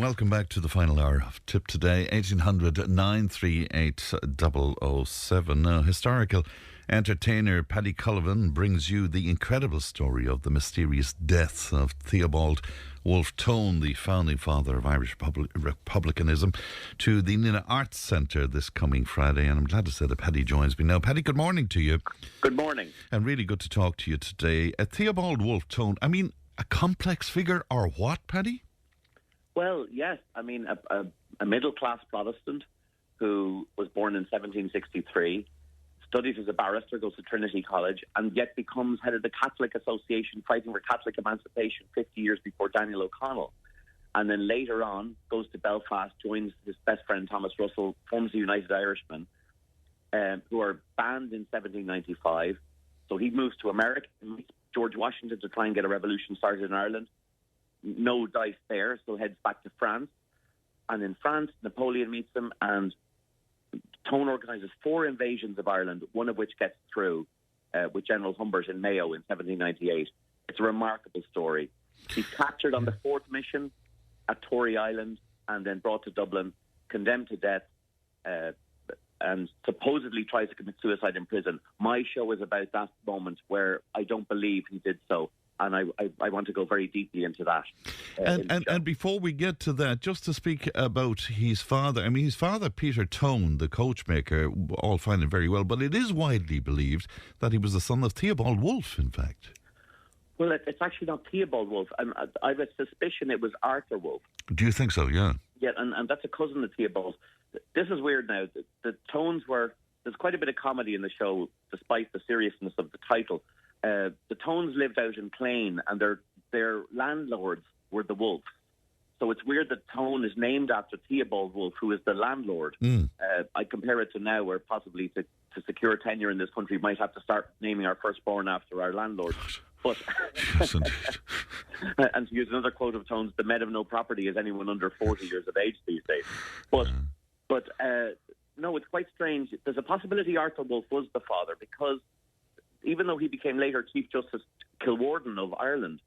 Welcome back to the final hour of Tipp today, 1800 938 007. Now, historical entertainer Paddy Cullivan brings you the incredible story of the mysterious death of Theobald Wolfe Tone, the founding father of Irish republicanism, to the Nina Arts Centre this coming Friday. And I'm glad to say that Paddy joins me now. Paddy, good morning to you. Good morning. And really good to talk to you today. Theobald Wolfe Tone, I mean, a complex figure or what, Paddy? Well, yes. I mean, a middle-class Protestant who was born in 1763, studies as a barrister, goes to Trinity College, and yet becomes head of the Catholic Association fighting for Catholic emancipation 50 years before Daniel O'Connell. And then later on, goes to Belfast, joins his best friend Thomas Russell, forms the United Irishmen, who are banned in 1795. So he moves to America and meets George Washington to try and get a revolution started in Ireland. No dice there, so heads back to France. And in France, Napoleon meets him, and Tone organises 4 invasions of Ireland, one of which gets through with General Humbert in Mayo in 1798. It's a remarkable story. He's captured on the 4th mission at Tory Island and then brought to Dublin, condemned to death, and supposedly tries to commit suicide in prison. My show is about that moment where I don't believe he did so. And I want to go very deeply into that. And before we get to that, just to speak about his father, I mean, his father, Peter Tone, the coachmaker, all fine and very well, but it is widely believed that he was the son of Theobald Wolfe, in fact. Well, it's actually not Theobald Wolfe. I have a suspicion it was Arthur Wolfe. Do you think so, yeah? Yeah, and that's a cousin of Theobald. This is weird now. The Tones were... There's quite a bit of comedy in the show, despite the seriousness of the title. The Tones lived out in Clane, and their landlords were the Wolves. So it's weird that Tone is named after Theobald Wolfe, who is the landlord. I compare it to now, where possibly to secure tenure in this country, we might have to start naming our firstborn after our landlord. But yes, indeed. And to use another quote of Tone's, the men of no property is anyone under 40 years of age these days. But no, it's quite strange. There's a possibility Arthur Wolfe was the father, because even though he became later Chief Justice Kilwarden of Ireland,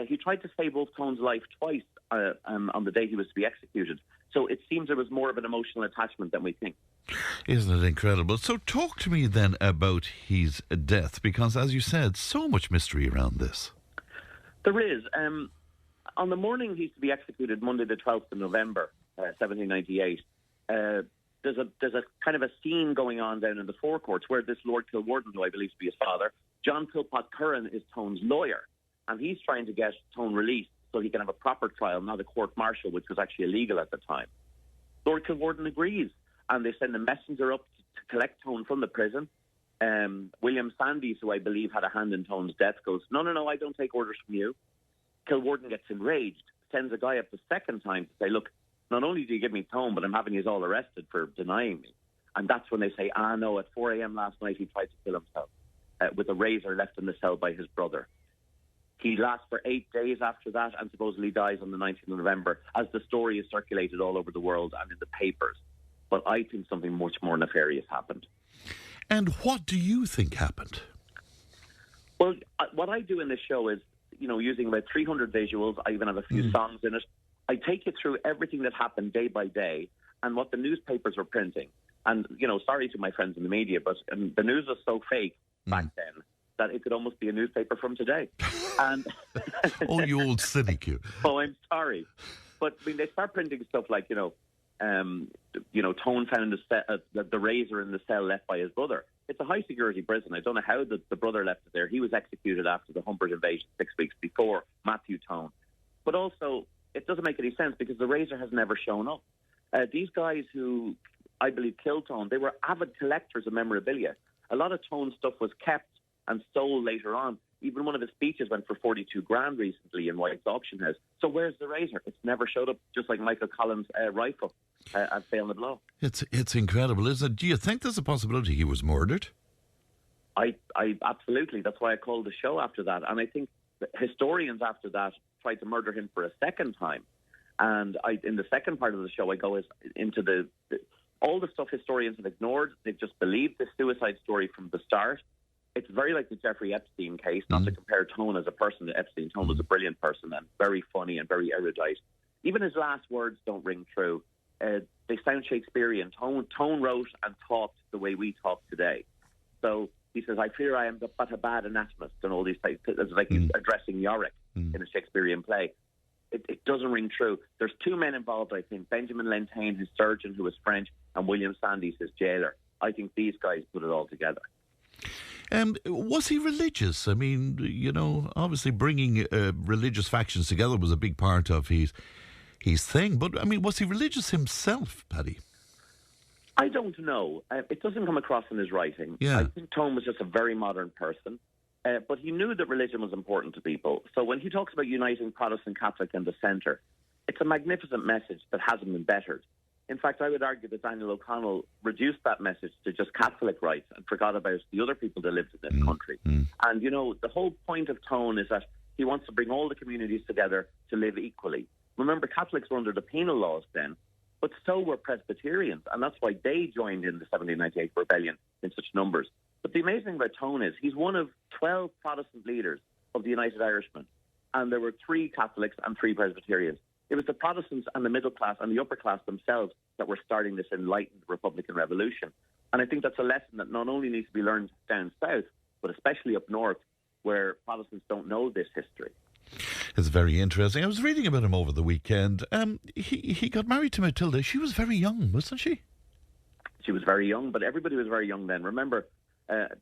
he tried to save Wolfe Tone's life twice on the day he was to be executed. So it seems there was more of an emotional attachment than we think. Isn't it incredible? So talk to me then about his death, because as you said, so much mystery around this. There is. On the morning he's to be executed, Monday the 12th of November, 1798, there's a kind of a scene going on down in the forecourts where this Lord Kilwarden, who I believe to be his father, John Philpott Curran, is Tone's lawyer, and he's trying to get Tone released so he can have a proper trial, not a court-martial, which was actually illegal at the time. Lord Kilwarden agrees, and they send a messenger up to collect Tone from the prison. William Sandys, who I believe had a hand in Tone's death, goes, no, I don't take orders from you. Kilwarden gets enraged, sends a guy up the second time to say, look, not only do you give me Tone, but I'm having you all arrested for denying me. And that's when they say, no, at 4 a.m. last night he tried to kill himself with a razor left in the cell by his brother. He lasts for 8 days after that and supposedly dies on the 19th of November, as the story is circulated all over the world and in the papers. But I think something much more nefarious happened. And what do you think happened? Well, what I do in this show is, using about 300 visuals, I even have a few songs in it. I take you through everything that happened day by day and what the newspapers were printing. And, sorry to my friends in the media, but the news was so fake back then that it could almost be a newspaper from today. And oh, you old cynic, you. Oh, I'm sorry. But, they start printing stuff like, Tone found the razor in the cell left by his brother. It's a high-security prison. I don't know how the brother left it there. He was executed after the Humbert invasion 6 weeks before, Matthew Tone. But also, it doesn't make any sense because the razor has never shown up. These guys who, I believe, killed Tone, they were avid collectors of memorabilia. A lot of Tone's stuff was kept and sold later on. Even one of his speeches went for 42 grand recently in White's auction house. So where's the razor? It's never showed up, just like Michael Collins' rifle at Fail the Blow. It's incredible, isn't it? Do you think there's a possibility he was murdered? I absolutely. That's why I called the show after that. And I think historians after that tried to murder him for a second time. And in the second part of the show, I go into all the stuff historians have ignored. They've just believed the suicide story from the start. It's very like the Jeffrey Epstein case, not to compare Tone as a person to Epstein. Tone was a brilliant person and very funny and very erudite. even his last words don't ring true. They sound Shakespearean. Tone wrote and talked the way we talk today. So he says, I fear I am but a bad anatomist, and all these things. It's like he's addressing Yorick in a Shakespearean play. It doesn't ring true. There's two men involved, I think. Benjamin Lentaigne, his surgeon, who was French, and William Sandys, his jailer. I think these guys put it all together. Was he religious? I mean, obviously bringing religious factions together was a big part of his thing. But, I mean, was he religious himself, Paddy? I don't know. It doesn't come across in his writing. Yeah. I think Tone was just a very modern person. But he knew that religion was important to people. So when he talks about uniting Protestant, Catholic and the centre, it's a magnificent message that hasn't been bettered. In fact, I would argue that Daniel O'Connell reduced that message to just Catholic rights and forgot about the other people that lived in this country. And, the whole point of Tone is that he wants to bring all the communities together to live equally. Remember, Catholics were under the penal laws then, but so were Presbyterians, and that's why they joined in the 1798 rebellion in such numbers. But the amazing thing about Tone is he's one of 12 Protestant leaders of the United Irishmen, and there were 3 Catholics and 3 Presbyterians. It was the Protestants and the middle class and the upper class themselves that were starting this enlightened Republican revolution. And I think that's a lesson that not only needs to be learned down south, but especially up north, where Protestants don't know this history. It's very interesting. I was reading about him over the weekend. He got married to Matilda. She was very young, wasn't she? She was very young, but everybody was very young then. Remember,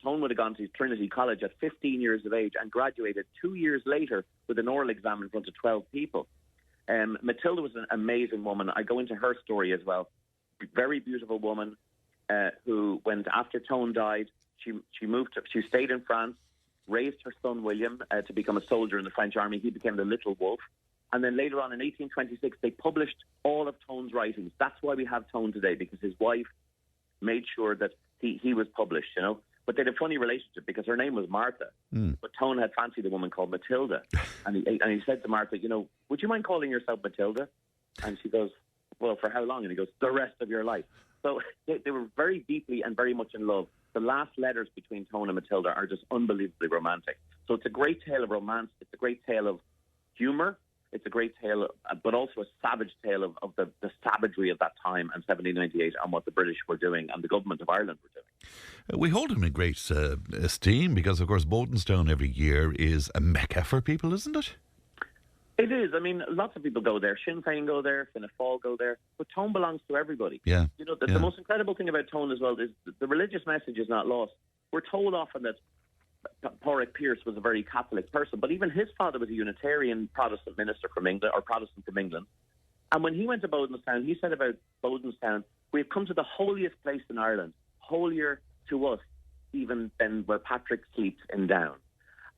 Tone would have gone to Trinity College at 15 years of age and graduated 2 years later with an oral exam in front of 12 people. Matilda was an amazing woman. I go into her story as well. Very beautiful woman who, when after Tone died, she stayed in France, raised her son William to become a soldier in the French army. He became the Little Wolfe. And then later on in 1826, they published all of Tone's writings. That's why we have Tone today, because his wife made sure that he was published, But they had a funny relationship because her name was Martha. But Tone had fancied a woman called Matilda. And he said to Martha, would you mind calling yourself Matilda? And she goes, well, for how long? And he goes, the rest of your life. So they were very deeply and very much in love. The last letters between Tone and Matilda are just unbelievably romantic. So it's a great tale of romance. It's a great tale of humour. It's a great tale, but also a savage tale of the savagery of that time and 1798 and what the British were doing and the government of Ireland were doing. We hold him in great esteem because, of course, Bodenstown every year is a mecca for people, isn't it? It is. I mean, lots of people go there. Sinn Féin go there, Fianna Fáil go there. But Tone belongs to everybody. Yeah. The most incredible thing about Tone as well is the religious message is not lost. We're told often that Porrick Pierce was a very Catholic person, but even his father was a Unitarian Protestant minister from England, or Protestant from England. And when he went to Bodenstown, he said about Bodenstown, we have come to the holiest place in Ireland, holier to us even than where Patrick sleeps in Down.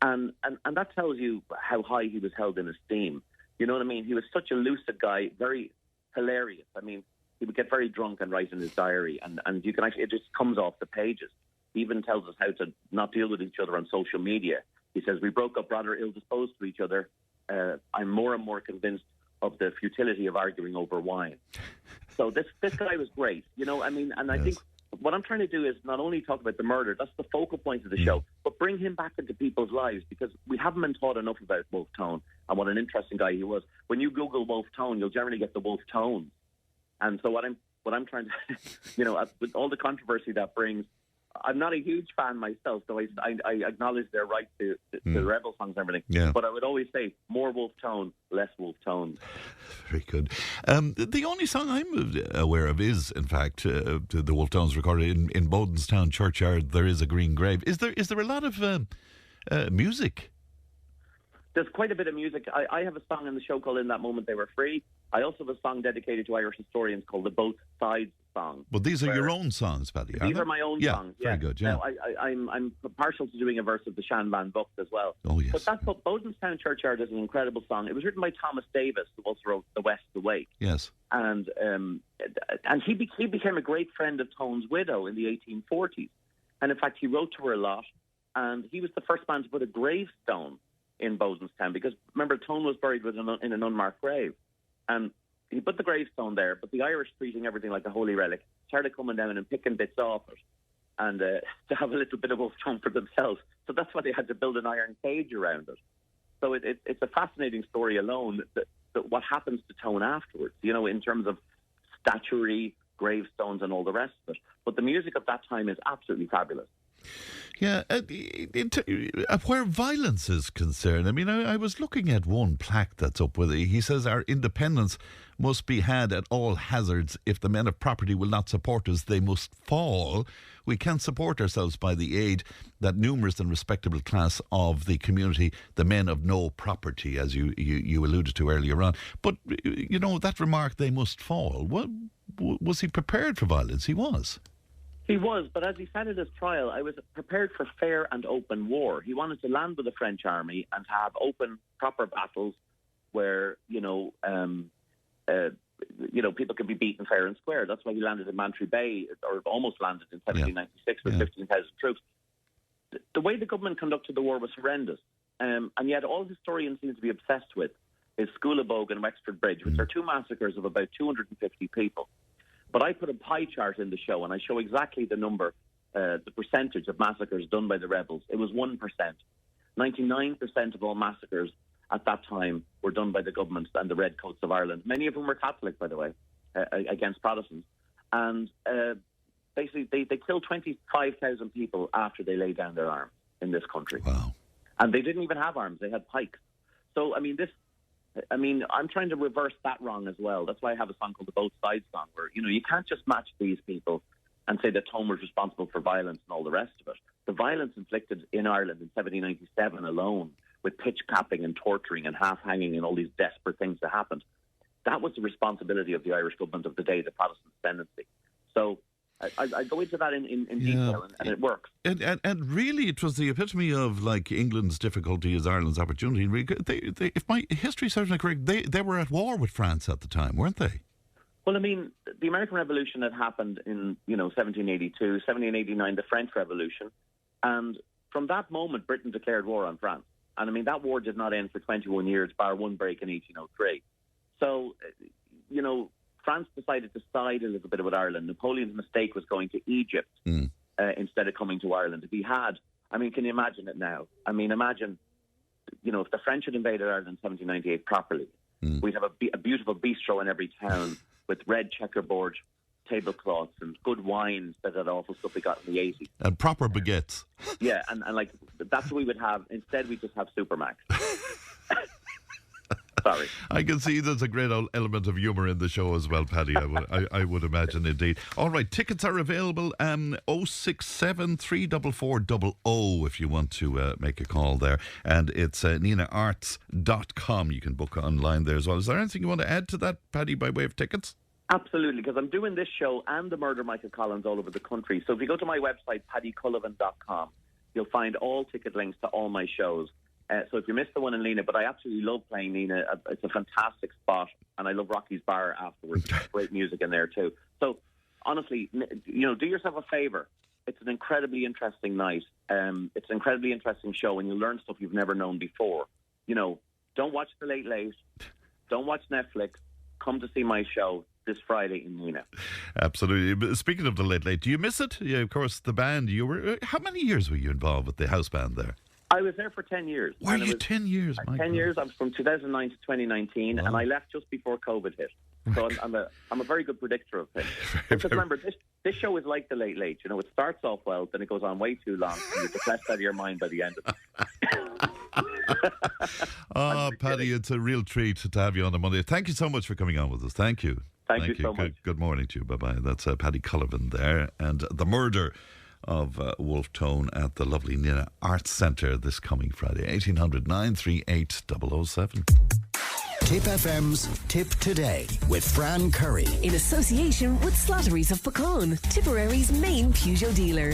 And that tells you how high he was held in esteem. You know what I mean? He was such a lucid guy, very hilarious. I mean, he would get very drunk and write in his diary, and you can actually, it just comes off the pages. He even tells us how to not deal with each other on social media. He says, we broke up rather ill-disposed to each other. I'm more and more convinced of the futility of arguing over wine. So this guy was great, and I think what I'm trying to do is not only talk about the murder, that's the focal point of the show, but bring him back into people's lives, because we haven't been taught enough about Wolfe Tone and what an interesting guy he was. When you Google Wolfe Tone, you'll generally get the Wolfe Tones. And so what I'm trying to, with all the controversy that brings, I'm not a huge fan myself, so I acknowledge their right to the rebel songs and everything. Yeah. But I would always say more Wolfe Tone, less Wolfe Tone. Very good. The only song I'm aware of is, in fact, the Wolfe Tones recorded in Bodenstown Churchyard. There is a green grave. Is there a lot of music? There's quite a bit of music. I have a song in the show called In That Moment They Were Free. I also have a song dedicated to Irish historians called the Both Sides song. But these are your own songs, Paddy, These are my own songs. Very good, yeah. Now, I'm partial to doing a verse of the Shan Van Vocht as well. Oh, yes. But that's what Bodenstown Churchyard is an incredible song. It was written by Thomas Davis, who also wrote The West Awake. Yes. And he became a great friend of Tone's widow in the 1840s. And in fact, he wrote to her a lot. And he was the first man to put a gravestone in Bodenstown, because remember, Tone was buried in an unmarked grave. And he put the gravestone there, but the Irish, treating everything like a holy relic, started coming down and picking bits off it, and to have a little bit of Wolfe Tone for themselves. So that's why they had to build an iron cage around it. So it's a fascinating story alone. what happens to Tone afterwards, in terms of statuary, gravestones, and all the rest of it. But the music of that time is absolutely fabulous. Yeah, where violence is concerned, I mean, I was looking at one plaque that's up with it. He says our independence must be had at all hazards. If the men of property will not support us, they must fall. We can't support ourselves by the aid that numerous and respectable class of the community, the men of no property, as you alluded to earlier on. But, that remark, they must fall. Was he prepared for violence? He was. He was, but as he said at his trial, I was prepared for fair and open war. He wanted to land with the French army and have open, proper battles where, people could be beaten fair and square. That's why he landed in Mantry Bay, or almost landed in 1796 with 15,000 troops. The way the government conducted the war was horrendous. And yet all historians seem to be obsessed with is Schoolabogue and Wexford Bridge, which are two massacres of about 250 people. But I put a pie chart in the show, and I show exactly the number, the percentage of massacres done by the rebels. It was 1%. 99% of all massacres at that time were done by the government and the Redcoats of Ireland. Many of them were Catholic, by the way, against Protestants. And basically, they killed 25,000 people after they laid down their arms in this country. Wow. And they didn't even have arms. They had pikes. So, I'm trying to reverse that wrong as well. That's why I have a song called the Both Sides song, where, you can't just match these people and say that Tone was responsible for violence and all the rest of it. The violence inflicted in Ireland in 1797 alone, with pitch capping and torturing and half-hanging and all these desperate things that happened, that was the responsibility of the Irish government of the day, the Protestant ascendancy. So I go into that in detail, and it works. And really, it was the epitome of England's difficulty is Ireland's opportunity. If my history serves me correct, they were at war with France at the time, weren't they? Well, the American Revolution had happened in 1782, 1789, the French Revolution, and from that moment, Britain declared war on France. And that war did not end for 21 years, bar one break in 1803. So, France decided to side a little bit with Ireland. Napoleon's mistake was going to Egypt instead of coming to Ireland. If he had, can you imagine it now? Imagine, if the French had invaded Ireland in 1798 properly, we'd have a beautiful bistro in every town with red checkerboard tablecloths and good wines, that awful stuff we got in the 80s. And proper baguettes. Yeah, and that's what we would have. Instead, we just have Supermax. Sorry. I can see there's a great element of humour in the show as well, Paddy. I would imagine indeed. All right, tickets are available 067 344 00 if you want to make a call there. And it's ninaarts.com. You can book online there as well. Is there anything you want to add to that, Paddy, by way of tickets? Absolutely, because I'm doing this show and the Murder Michael Collins all over the country. So if you go to my website, paddycullivan.com, you'll find all ticket links to all my shows. So if you missed the one in Lena, but I absolutely love playing Lena. It's a fantastic spot, and I love Rocky's Bar afterwards. Great music in there too. So honestly, do yourself a favour. It's an incredibly interesting night. It's an incredibly interesting show, and you'll learn stuff you've never known before. Don't watch The Late Late. Don't watch Netflix. Come to see my show this Friday in Lena. Absolutely. Speaking of The Late Late, do you miss it? Yeah, of course, the band. How many years were you involved with the house band there? I was there for 10 years. Were you 10 years? 10 years. I was from 2009 to 2019, and I left just before COVID hit. So I'm a very good predictor of things. Because remember, this show is like The Late Late. It starts off well, then it goes on way too long, and you're depressed out of your mind by the end of it. Paddy, it's a real treat to have you on a Monday. Thank you so much for coming on with us. Thank you. Thank you so much. Good morning to you. Bye-bye. That's Paddy Cullivan there, and the murder of Wolfe Tone at the lovely Nina Arts Centre this coming Friday. 1800 938 007. Tipp FM's Tip Today with Fran Curry. In association with Slattery's of Pecan, Tipperary's main Peugeot dealer.